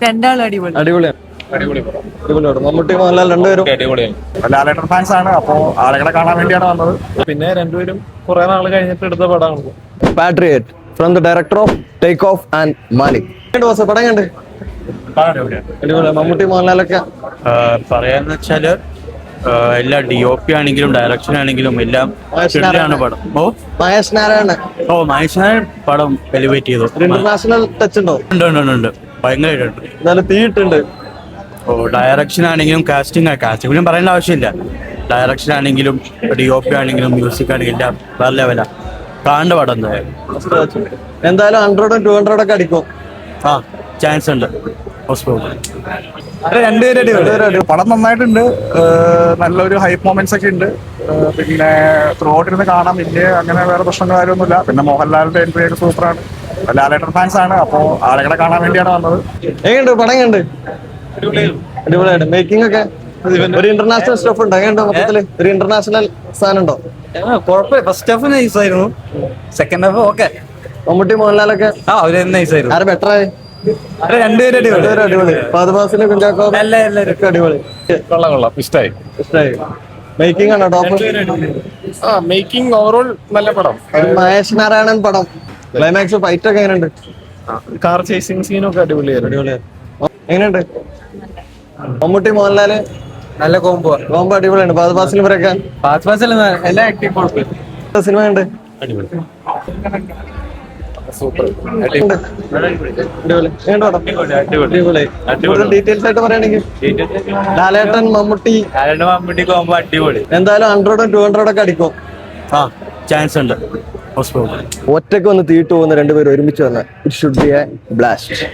രണ്ടാളും അടിപൊളി. അടിപൊളിയാണ്. അടിപൊളിയാണ്. മമ്മൂട്ടി മോഹൻലാൽ രണ്ടുപേരും അടിപൊളിയാണ്. ലാലേട്ടൻ ഫാൻസ് ആണ്, അപ്പോ ആളുകളെ കാണാൻ വേണ്ടിയാണ് വന്നത്. പിന്നെ രണ്ടുപേരും കുറെ നാൾ കഴിഞ്ഞിട്ട് എടുത്ത പടമാണ് patriot from the director of take off and Malik. പടം കണ്ട് അടിപൊളിയാണ്. മമ്മൂട്ടി മോഹൻലാലൊക്കെ പറയാന്ന് വെച്ചാല് എല്ലാ DOP ആണെങ്കിലും ഡയറക്ഷൻ ആണെങ്കിലും എല്ലാം ആണ് പടം. മഹേഷ് നാരായണൻ മഹേഷ് നാരായണൻ പടം എലിവേറ്റ് ചെയ്തു. ഇന്റർനാഷണൽ ടച്ച് ഉണ്ടോ? ഉണ്ട് ഭയങ്കരമായിട്ടുണ്ട്. എന്നാലും തീയിട്ടുണ്ട്. ഡയറക്ഷൻ ആണെങ്കിലും കാസ്റ്റിംഗ് പറയേണ്ട ആവശ്യമില്ല. ഡയറക്ഷൻ ആണെങ്കിലും DOP ആണെങ്കിലും മ്യൂസിക് ആണെങ്കിലും എല്ലാം വേറെ ലെവലാ. കാണേണ്ട പടം എന്തായാലും 100 200 ഒക്കെ അടിക്കും. ചാൻസ് ഉണ്ട്. പടം നന്നായിട്ടുണ്ട്. നല്ലൊരു ഹൈപ്പ് മൊമെന്റ്സ് ഒക്കെ ഉണ്ട്. പിന്നെ ത്രൂ ഔട്ട് ഇരുന്ന് കാണാം. വലിയ അങ്ങനെ വേറെ പ്രശ്നങ്ങൾ കാര്യമൊന്നുമില്ല. പിന്നെ മോഹൻലാലിന്റെ എൻട്രി ഒക്കെ സൂപ്പറാണ്. ലാലേട്ടൻ ഫാൻസ് ആണ്, അപ്പോ ആളുകളെ കാണാൻ വേണ്ടിയാണ് വന്നത്. എങ്ങനെയുണ്ട് പടം? കണ്ട് അടിപൊളിയായിട്ട്. മേക്കിംഗ് ഒക്കെ ഒരു ഇന്റർനാഷണൽ സ്റ്റഫ് ഉണ്ടോ? എങ്ങനെയുണ്ടോ മൊത്തത്തില്? ഒരു ഇന്റർനാഷണൽ സാധനം ഉണ്ടോ? കുഴപ്പമില്ല. ഫസ്റ്റ് ഹാഫ് നൈസ് ആയിരുന്നു, സെക്കൻഡ് ഹാഫ് ഓക്കെ. മമ്മൂട്ടി മോഹൻലാലൊക്കെ അവര് നൈസ് ആയിരുന്നു. ആര് ബെറ്റർ ആയി? രണ്ടുപേരും അടിപൊളി. ഫഹദ്ഫാസിലും കുഞ്ചാക്കോ ഒക്കെ അടിപൊളി. കൊള്ളാം, ഇഷ്ടമായി. മേക്കിംഗ് ആണോ ടോപ്പ്? മേക്കിംഗ് ഓവറോൾ നല്ല പടം. മഹേഷ് നാരായണൻ പടം ക്ലൈമാക്സ് ഫൈറ്റ് ഒക്കെ എങ്ങനെയുണ്ട്? കാർ ചേസിംഗ് സീനൊക്കെ അടിപൊളിയായിരുന്നു. എങ്ങനെയുണ്ട്? മമ്മൂട്ടി മോഹൻലാല് നല്ല കോംബോ അടിപൊളിയാണ്. ഫഹദ്ഫാസിലും ഇവരൊക്കെ എല്ലാ ആക്ടിങ് കുഴപ്പമില്ല. സിനിമ ഉണ്ട്. ഡീറ്റെയിൽസ് ആയിട്ട് പറയുകയാണെങ്കിൽ ലാലേട്ടൻ മമ്മൂട്ടി കോമ്പോ അടിപൊളി. എന്തായാലും 100 200 ഒക്കെ അടിക്കും. ചാൻസ് ഉണ്ട്. ഒറ്റക്ക് വന്ന് തീട്ട് പോകുന്ന രണ്ടുപേരും ഒരുമിച്ച് വന്ന it should be A blast.